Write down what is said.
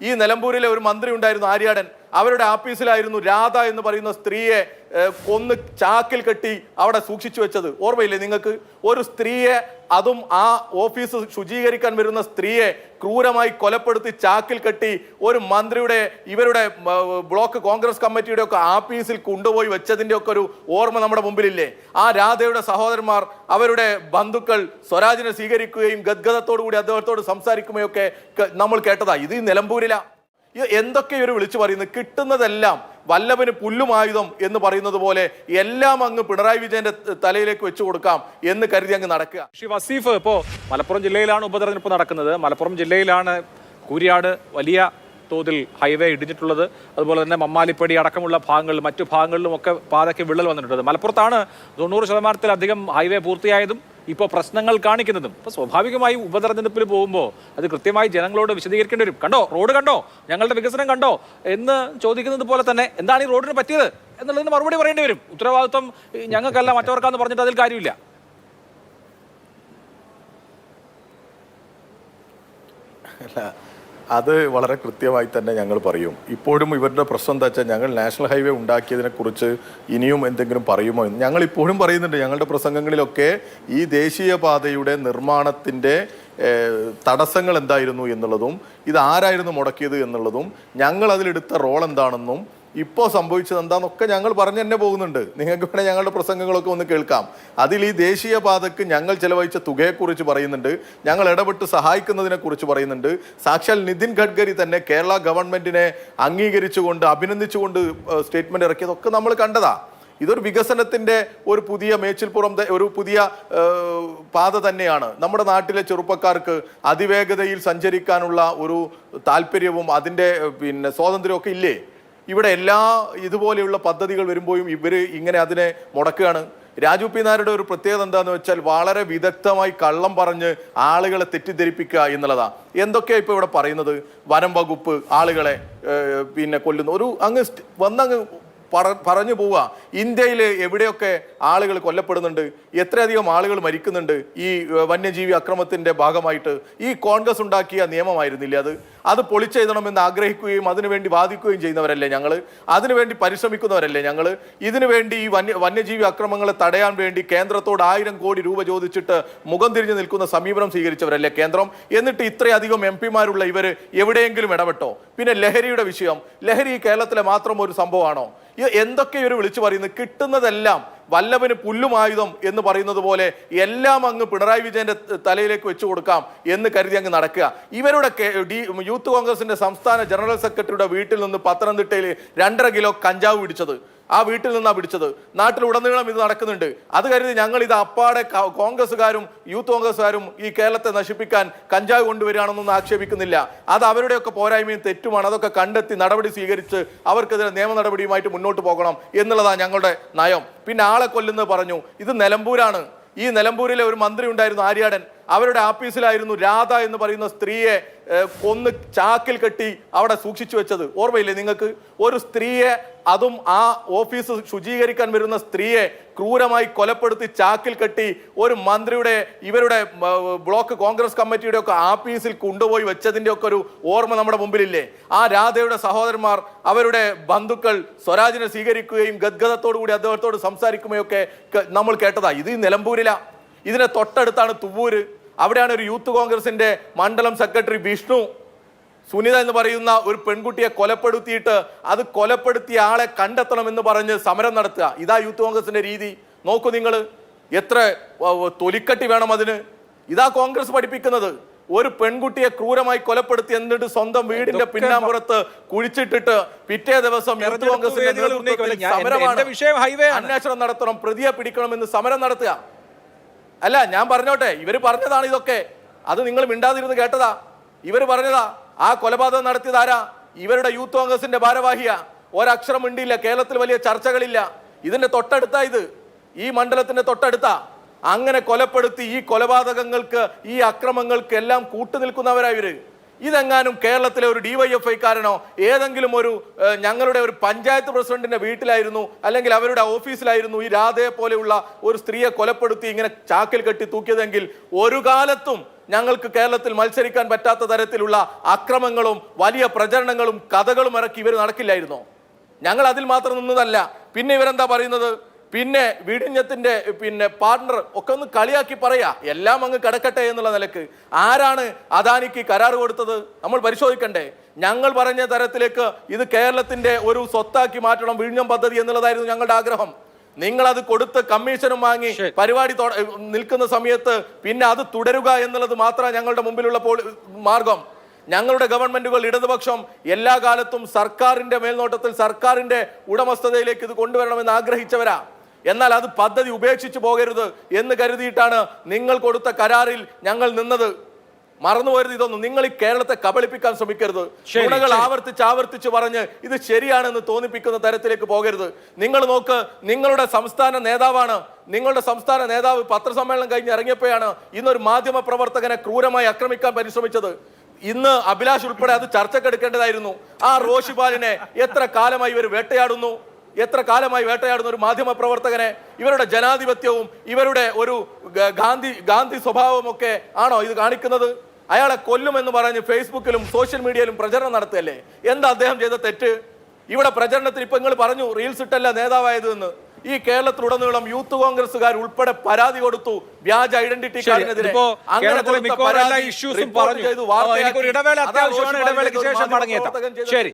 ഈ നിലമ്പൂരിലെ ഒരു മന്ത്രി ഉണ്ടായിരുന്നു, ആര്യാടൻ. അവരുടെ ആഫീസിലായിരുന്നു രാധ എന്ന് പറയുന്ന സ്ത്രീയെ കൊന്ന് ചാക്കിൽ കെട്ടി അവിടെ സൂക്ഷിച്ചു വെച്ചത്. ഓർമ്മയില്ലേ നിങ്ങൾക്ക്? ഒരു സ്ത്രീയെ, അതും ആ ഓഫീസ് ശുചീകരിക്കാൻ വരുന്ന സ്ത്രീയെ ക്രൂരമായി കൊലപ്പെടുത്തി ചാക്കിൽ കെട്ടി ഒരു മന്ത്രിയുടെ, ഇവരുടെ ബ്ലോക്ക് കോൺഗ്രസ് കമ്മിറ്റിയുടെ ഒക്കെ ആഫീസിൽ കൊണ്ടുപോയി വെച്ചതിൻ്റെ ഒക്കെ ഒരു ഓർമ്മ നമ്മുടെ മുമ്പിലില്ലേ? ആ രാധയുടെ സഹോദരന്മാർ, അവരുടെ ബന്ധുക്കൾ സ്വരാജിനെ സ്വീകരിക്കുകയും ഗദ്ഗതത്തോടു കൂടി അദ്ദേഹത്തോട് സംസാരിക്കുകയൊക്കെ നമ്മൾ കേട്ടതാ. ഇത് നിലമ്പൂരില. എന്തൊക്കെ ഇവർ വിളിച്ചു പറയുന്നത്? കിട്ടുന്നതെല്ലാം വല്ലഭന് പുല്ലുമായുധം എന്ന് പറയുന്നത് പോലെ എല്ലാം അങ്ങ് പിണറായി വിജയന്റെ തലയിലേക്ക് വെച്ചു കൊടുക്കാം എന്ന് കരുതി അങ്ങ് നടക്കുക. ശ്രീ വസീഫ്, ഇപ്പോ മലപ്പുറം ജില്ലയിലാണ് ഉപതെരഞ്ഞെടുപ്പ് നടക്കുന്നത്. മലപ്പുറം ജില്ലയിലാണ് കൂരിയാട് വലിയ തോതിൽ ഹൈവേ ഇടിഞ്ഞിട്ടുള്ളത്. അതുപോലെ തന്നെ മമ്മാലിപ്പടി അടക്കമുള്ള ഭാഗങ്ങളിലും മറ്റു ഭാഗങ്ങളിലും ഒക്കെ പാതയ്ക്ക് വിള്ളൽ വന്നിട്ടുണ്ട്. മലപ്പുറത്താണ് 90% ഹൈവേ പൂർത്തിയായതും ഇപ്പോൾ പ്രശ്നങ്ങൾ കാണിക്കുന്നതും. അപ്പോൾ സ്വാഭാവികമായി ഉപതെരഞ്ഞെടുപ്പിൽ പോകുമ്പോൾ അത് കൃത്യമായി ജനങ്ങളോട് വിശദീകരിക്കേണ്ടി വരും. കണ്ടോ, റോഡ് കണ്ടോ, ഞങ്ങളുടെ വികസനം കണ്ടോ എന്ന് ചോദിക്കുന്നത് പോലെ തന്നെ എന്താണ് ഈ റോഡിന് പറ്റിയത് എന്നുള്ളതിന് മറുപടി പറയേണ്ടി വരും. ഉത്തരവാദിത്വം ഞങ്ങൾക്കല്ല മറ്റവർക്കാന്ന് പറഞ്ഞിട്ട് അതിൽ കാര്യമില്ല. അത് വളരെ കൃത്യമായി തന്നെ ഞങ്ങൾ പറയും. ഇപ്പോഴും ഇവരുടെ പ്രശ്നം എന്താ വെച്ചാൽ, ഞങ്ങൾ നാഷണൽ ഹൈവേ ഉണ്ടാക്കിയതിനെക്കുറിച്ച് ഇനിയും എന്തെങ്കിലും പറയുമോ എന്ന് ഞങ്ങൾ ഇപ്പോഴും പറയുന്നുണ്ട്. ഞങ്ങളുടെ പ്രസംഗങ്ങളിലൊക്കെ ഈ ദേശീയപാതയുടെ നിർമ്മാണത്തിൻ്റെ തടസ്സങ്ങൾ എന്തായിരുന്നു എന്നുള്ളതും ഇത് ആരായിരുന്നു മുടക്കിയത് എന്നുള്ളതും ഞങ്ങൾ അതിലെടുത്ത റോൾ എന്താണെന്നും ഇപ്പോൾ സംഭവിച്ചത് എന്താണെന്നൊക്കെ ഞങ്ങൾ പറഞ്ഞു തന്നെ പോകുന്നുണ്ട്. നിങ്ങൾക്ക് വേണേൽ ഞങ്ങളുടെ പ്രസംഗങ്ങളൊക്കെ ഒന്ന് കേൾക്കാം. അതിൽ ഈ ദേശീയപാതയ്ക്ക് ഞങ്ങൾ ചെലവഴിച്ച തുകയെക്കുറിച്ച് പറയുന്നുണ്ട്, ഞങ്ങൾ ഇടപെട്ട് സഹായിക്കുന്നതിനെ കുറിച്ച് പറയുന്നുണ്ട്. സാക്ഷാൽ നിതിൻ ഗഡ്കരി തന്നെ കേരള ഗവൺമെന്റിനെ അംഗീകരിച്ചുകൊണ്ട് അഭിനന്ദിച്ചുകൊണ്ട് സ്റ്റേറ്റ്മെന്റ് ഇറക്കിയതൊക്കെ നമ്മൾ കണ്ടതാ. ഇതൊരു വികസനത്തിൻ്റെ ഒരു പുതിയ മേച്ചിൽപ്പുറം, ഒരു പുതിയ പാത തന്നെയാണ്. നമ്മുടെ നാട്ടിലെ ചെറുപ്പക്കാർക്ക് അതിവേഗതയിൽ സഞ്ചരിക്കാനുള്ള ഒരു താല്പര്യവും അതിൻ്റെ സ്വാതന്ത്ര്യമൊക്കെ ഇല്ലേ? ഇവിടെ എല്ലാ ഇതുപോലെയുള്ള പദ്ധതികൾ വരുമ്പോഴും ഇവർ ഇങ്ങനെ അതിനെ മുടക്കുകയാണ്. രാജു പി നായരുടെ ഒരു പ്രത്യേകത എന്താണെന്ന് വെച്ചാൽ വളരെ വിദഗ്ധമായി കള്ളം പറഞ്ഞ് ആളുകളെ തെറ്റിദ്ധരിപ്പിക്കുക എന്നുള്ളതാണ്. എന്തൊക്കെയാണ് ഇപ്പോൾ ഇവിടെ പറയുന്നത്? വനം വകുപ്പ് ആളുകളെ കൊല്ലുന്നു, ഒരു അങ്ങ് വന്നങ്ങ് പറഞ്ഞു പോവുക. ഇന്ത്യയിൽ എവിടെയൊക്കെ ആളുകൾ കൊല്ലപ്പെടുന്നുണ്ട്, എത്രയധികം ആളുകൾ മരിക്കുന്നുണ്ട് ഈ വന്യജീവി അക്രമത്തിൻ്റെ ഭാഗമായിട്ട്. ഈ കോൺഗ്രസ് ഉണ്ടാക്കിയ നിയമമായിരുന്നില്ലേ അത് പൊളിച്ചെഴുതണമെന്ന് ആഗ്രഹിക്കുകയും അതിനുവേണ്ടി വാദിക്കുകയും ചെയ്യുന്നവരല്ലേ ഞങ്ങൾ? അതിനുവേണ്ടി പരിശ്രമിക്കുന്നവരല്ലേ ഞങ്ങൾ? ഇതിനുവേണ്ടി ഈ വന്യജീവി അക്രമങ്ങളെ തടയാൻ വേണ്ടി കേന്ദ്രത്തോട് 1000 കോടി രൂപ ചോദിച്ചിട്ട് മുഖം തിരിഞ്ഞു നിൽക്കുന്ന സമീപനം സ്വീകരിച്ചവരല്ലേ കേന്ദ്രം? എന്നിട്ട് ഇത്രയധികം MP-മാരുള്ള ഇവർ എവിടെയെങ്കിലും ഇടപെട്ടോ? പിന്നെ ലഹരിയുടെ വിഷയം, ലഹരി കേരളത്തിലെ മാത്രം ഒരു സംഭവമാണോ? എന്തൊക്കെ ഇവർ വിളിച്ചു പറയുന്നത്? കിട്ടുന്നതെല്ലാം വല്ലഭന് പുല്ലുമായുധം എന്ന് പറയുന്നത് പോലെ എല്ലാം അങ്ങ് പിണറായി വിജയന്റെ തലയിലേക്ക് വെച്ചു കൊടുക്കാം എന്ന് കരുതി അങ്ങ് നടക്കുക. ഇവരുടെ യൂത്ത് കോൺഗ്രസിന്റെ സംസ്ഥാന ജനറൽ സെക്രട്ടറിയുടെ വീട്ടിൽ നിന്ന് പത്തനംതിട്ടയിൽ 2.5 കിലോ കഞ്ചാവ് പിടിച്ചത് ആ വീട്ടിൽ നിന്നാണ് പിടിച്ചത്. നാട്ടിലുടനീളം ഇത് നടക്കുന്നുണ്ട്. അത് കരുതി ഞങ്ങൾ ഇത് അപ്പാടെ കോൺഗ്രസ്സുകാരും യൂത്ത് കോൺഗ്രസ്സുകാരും ഈ കേരളത്തെ നശിപ്പിക്കാൻ കഞ്ചാവ് കൊണ്ടുവരികയാണെന്നൊന്നും ആക്ഷേപിക്കുന്നില്ല. അത് അവരുടെയൊക്കെ പോരായ്മയും തെറ്റുമാണ്. അതൊക്കെ കണ്ടെത്തി നടപടി സ്വീകരിച്ച് അവർക്കെതിരെ നിയമ നടപടിയുമായിട്ട് മുന്നോട്ട് പോകണം എന്നുള്ളതാണ് ഞങ്ങളുടെ നയം. പിന്നെ ആളെ കൊല്ലുന്നത് പറഞ്ഞു, ഇത് നിലമ്പൂരാണ്. ഈ നിലമ്പൂരിലെ ഒരു മന്ത്രി ഉണ്ടായിരുന്നു, ആര്യാടൻ. അവരുടെ ആഫീസിലായിരുന്നു രാധ എന്ന് പറയുന്ന സ്ത്രീയെ കൊന്ന് ചാക്കിൽ കെട്ടി അവിടെ സൂക്ഷിച്ചു വെച്ചത്. ഓർമ്മയില്ലേ നിങ്ങൾക്ക്? ഒരു സ്ത്രീയെ, അതും ആ ഓഫീസ് ശുചീകരിക്കാൻ വരുന്ന സ്ത്രീയെ ക്രൂരമായി കൊലപ്പെടുത്തി ചാക്കിൽ കെട്ടി ഒരു മന്ത്രിയുടെ, ഇവരുടെ ബ്ലോക്ക് കോൺഗ്രസ് കമ്മിറ്റിയുടെ ഒക്കെ ആഫീസിൽ കൊണ്ടുപോയി വെച്ചതിൻ്റെ ഒക്കെ ഒരു ഓർമ്മ നമ്മുടെ മുമ്പിലില്ലേ? ആ രാധയുടെ സഹോദരന്മാർ, അവരുടെ ബന്ധുക്കൾ സ്വരാജിനെ സ്വീകരിക്കുകയും ഗദ്ഗതത്തോടു കൂടി അദ്ദേഹത്തോട് സംസാരിക്കുകയൊക്കെ നമ്മൾ കേട്ടതാ. ഇത് നിലമ്പൂരില. ഇതിനെ തൊട്ടടുത്താണ് തുവ്വൂര്. അവിടെയാണ് ഒരു യൂത്ത് കോൺഗ്രസിന്റെ മണ്ഡലം സെക്രട്ടറി വിഷ്ണു സുനിത എന്ന് പറയുന്ന ഒരു പെൺകുട്ടിയെ കൊലപ്പെടുത്തിയിട്ട് അത് കൊലപ്പെടുത്തിയ ആളെ കണ്ടെത്തണമെന്ന് പറഞ്ഞ് സമരം നടത്തുക. ഇതാ യൂത്ത് കോൺഗ്രസിന്റെ രീതി. നോക്കൂ നിങ്ങൾ, എത്ര തൊലിക്കട്ടി വേണം അതിന്? ഇതാ കോൺഗ്രസ് പഠിപ്പിക്കുന്നത്. ഒരു പെൺകുട്ടിയെ ക്രൂരമായി കൊലപ്പെടുത്തി എന്നിട്ട് സ്വന്തം വീടിന്റെ പിന്നാമ്പുറത്ത് കുഴിച്ചിട്ടിട്ട് പിറ്റേ ദിവസം യൂത്ത് കോൺഗ്രസിന്റെ സമരമാണ്, അന്വേഷണം നടത്തണം, പ്രതിയെ പിടിക്കണമെന്ന് സമരം നടത്തുക. അല്ല, ഞാൻ പറഞ്ഞോട്ടെ, ഇവർ പറഞ്ഞതാണ് ഇതൊക്കെ. അത് നിങ്ങൾ മിണ്ടാതിരുന്ന് കേട്ടതാ. ഇവർ പറഞ്ഞതാ. ആ കൊലപാതകം നടത്തിയത് ആരാ? ഇവരുടെ യൂത്ത് കോൺഗ്രസിന്റെ ഭാരവാഹിയാ. ഒരക്ഷരം മിണ്ടിയില്ല. കേരളത്തിൽ വലിയ ചർച്ചകളില്ല. ഇതിന്റെ തൊട്ടടുത്താ, ഇത് ഈ മണ്ഡലത്തിന്റെ തൊട്ടടുത്താ. അങ്ങനെ കൊലപ്പെടുത്തി ഈ കൊലപാതകങ്ങൾക്ക്, ഈ അക്രമങ്ങൾക്ക് എല്ലാം കൂട്ടുനിൽക്കുന്നവരാ ഇവര്. ഇതെങ്ങാനും കേരളത്തിലെ ഒരു DYFI-കാരനോ ഏതെങ്കിലും ഒരു ഞങ്ങളുടെ ഒരു പഞ്ചായത്ത് പ്രസിഡന്റിന്റെ വീട്ടിലായിരുന്നു അല്ലെങ്കിൽ അവരുടെ ഓഫീസിലായിരുന്നു ഈ രാധയെ പോലെയുള്ള ഒരു സ്ത്രീയെ കൊലപ്പെടുത്തി ഇങ്ങനെ ചാക്കിൽ കെട്ടി തൂക്കിയതെങ്കിൽ ഒരു കാലത്തും ഞങ്ങൾക്ക് കേരളത്തിൽ മത്സരിക്കാൻ പറ്റാത്ത തരത്തിലുള്ള അക്രമങ്ങളും വലിയ പ്രചരണങ്ങളും കഥകളും ഇറക്കി ഇവർ നടക്കില്ലായിരുന്നോ? ഞങ്ങൾ അതിൽ മാത്രം നിന്നതല്ല. പിന്നെ ഇവരെന്താ പറയുന്നത്? പിന്നെ വിഴിഞ്ഞത്തിന്റെ പാർട്ണർ ഒക്കെ ഒന്ന് കളിയാക്കി പറയാ, എല്ലാം അങ്ങ് കിടക്കട്ടെ എന്നുള്ള നിലക്ക്. ആരാണ് അദാനിക്ക് കരാർ കൊടുത്തത്? നമ്മൾ പരിശോധിക്കണ്ടേ? ഞങ്ങൾ പറഞ്ഞ തരത്തിലേക്ക് ഇത് കേരളത്തിന്റെ ഒരു സ്വത്താക്കി മാറ്റണം വിഴിഞ്ഞം പദ്ധതി എന്നുള്ളതായിരുന്നു ഞങ്ങളുടെ ആഗ്രഹം. നിങ്ങൾ അത് കൊടുത്ത് കമ്മീഷനും വാങ്ങി പരിപാടി നിൽക്കുന്ന സമയത്ത് പിന്നെ അത് തുടരുക എന്നുള്ളത് മാത്രമാണ് ഞങ്ങളുടെ മുമ്പിലുള്ള മാർഗം. ഞങ്ങളുടെ ഗവൺമെന്റുകൾ ഇടതുപക്ഷം എല്ലാ കാലത്തും സർക്കാരിന്റെ മേൽനോട്ടത്തിൽ സർക്കാരിന്റെ ഉടമസ്ഥതയിലേക്ക് ഇത് കൊണ്ടുവരണമെന്ന് ആഗ്രഹിച്ചവരാ. എന്നാൽ അത് പദ്ധതി ഉപേക്ഷിച്ചു പോകരുത് എന്ന് കരുതിയിട്ടാണ് നിങ്ങൾ കൊടുത്ത കരാറിൽ ഞങ്ങൾ നിന്നത്. മറന്നുപോയത് ഇതൊന്നും. നിങ്ങൾ ഈ കേരളത്തെ കബളിപ്പിക്കാൻ ശ്രമിക്കരുത്. നുണകൾ ആവർത്തിച്ച് പറഞ്ഞ് ഇത് ശരിയാണെന്ന് തോന്നിപ്പിക്കുന്ന തരത്തിലേക്ക് പോകരുത്. നിങ്ങൾ നോക്ക്, നിങ്ങളുടെ സംസ്ഥാന നേതാവാണ്, നിങ്ങളുടെ സംസ്ഥാന നേതാവ് പത്രസമ്മേളനം കഴിഞ്ഞ് ഇറങ്ങിയപ്പോഴാണ് ഇന്നൊരു മാധ്യമ പ്രവർത്തകനെ ക്രൂരമായി ആക്രമിക്കാൻ പരിശ്രമിച്ചത്. ഇന്ന് അഭിലാഷ് ഉൾപ്പെടെ അത് ചർച്ചക്കെടുക്കേണ്ടതായിരുന്നു. ആ റോഷിപാലിനെ എത്ര കാലമായി ഇവർ വേട്ടയാടുന്നു? എത്ര കാലമായി വേട്ടയാടുന്ന ഒരു മാധ്യമ പ്രവർത്തകനെ? ഇവരുടെ ജനാധിപത്യവും ഇവരുടെ ഒരു ഗാന്ധി സ്വഭാവവും ഒക്കെ ആണോ ഇത് കാണിക്കുന്നത്? അയാളെ കൊല്ലുമെന്ന് പറഞ്ഞ് ഫേസ്ബുക്കിലും സോഷ്യൽ മീഡിയയിലും പ്രചരണം നടത്തുകയല്ലേ? എന്താ അദ്ദേഹം ചെയ്ത തെറ്റ്? ഇവിടെ പ്രചരണത്തിൽ ഇപ്പൊ നിങ്ങൾ പറഞ്ഞു റീൽസ് ഇട്ടല്ല നേതാവായത് എന്ന്. ഈ കേരളത്തിലുടനീളം യൂത്ത് കോൺഗ്രസുകാർ ഉൾപ്പെടെ പരാതി കൊടുത്തു വ്യാജ ഐഡന്റിറ്റി കാർഡിനെതിരെ. ഇടവേളയ്ക്ക് ശേഷം മടങ്ങിയെത്താം. ശരി.